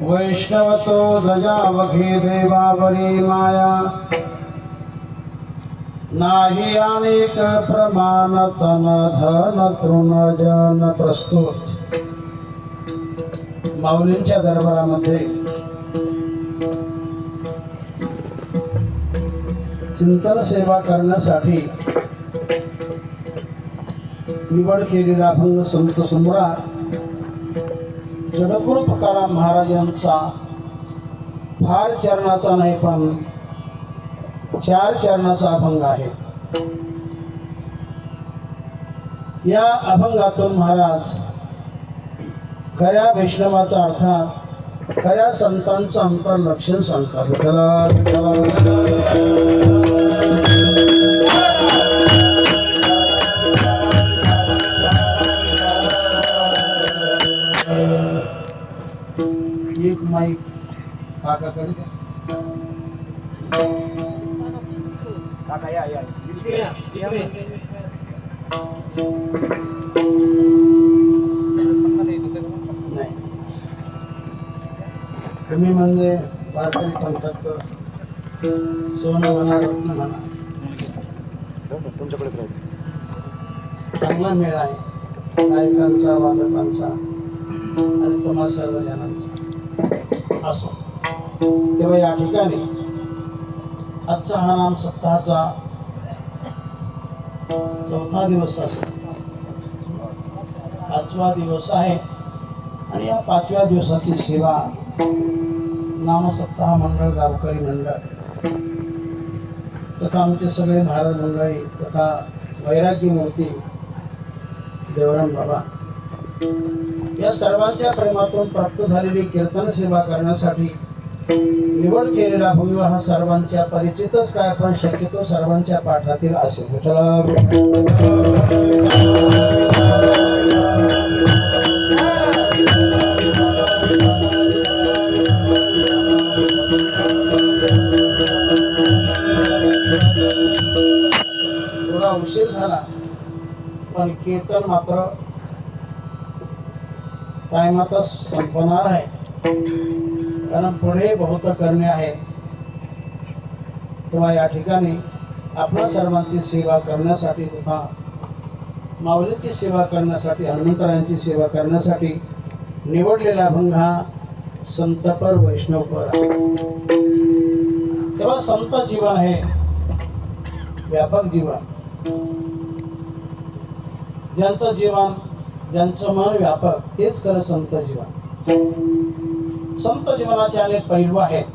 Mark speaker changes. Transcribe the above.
Speaker 1: वैष्णवतो ध्वजावखे देवावरी माया नाही अनेक प्रमाण तन धन तृण जन प्रस्तुत. माऊलींच्या दरबारामध्ये चिंतन सेवा करण्यासाठी निवड केलेला अभंग संत सम्राट जगद्गुरु तुकाराम महाराजांचा फार चरणाचा नाही पण 4 चरणाचा अभंग आहे. या अभंगातून महाराज खऱ्या वैष्णवाचा अर्थात खऱ्या संतांचं अंतर्लक्षण सांगतात. एक माईक काका करू द्या. काका या नाही तुम्ही म्हणजे वारकरी पंथात सोनं म्हणा रत्न म्हणा तुमच्याकडे चांगला मेळ आहे गायकांचा वादकांचा आणि तुम्हा सर्व जणांचा असो. तेव्हा या ठिकाणी आजचा हा नाम सप्ताहाचा 4था दिवस असेल, 5वा दिवस आहे आणि या 5व्या दिवसाची सेवा नामसप्ताह मंडळ गावकरी मंडळ तथा आमचे सगळे महाराज मंडळी तथा वैराग्य मूर्ती देवराम बाबा या सर्वांच्या प्रेमातून प्राप्त झालेली कीर्तन सेवा करण्यासाठी निवड केलेला अभंग हा सर्वांच्या परिचितच काय पण शक्यतो सर्वांच्या पाठातील असेल. थोडा उशीर झाला पण कीर्तन मात्र टायमातच संपणार आहे कारण पुढे बहुत करणे आहे. तेव्हा या ठिकाणी आपल्या सर्वांची सेवा करण्यासाठी तथा माऊलींची सेवा करण्यासाठी हनुमंतरायांची सेवा करण्यासाठी निवडलेला अभंग हा संतपर वैष्णवपर आहे. तेव्हा संत जीवन हे व्यापक जीवन, ज्यांचं जीवन ज्यांचं मन व्यापक तेच खरं संत जीवन. संत जीवनाचे अनेक पैलू आहेत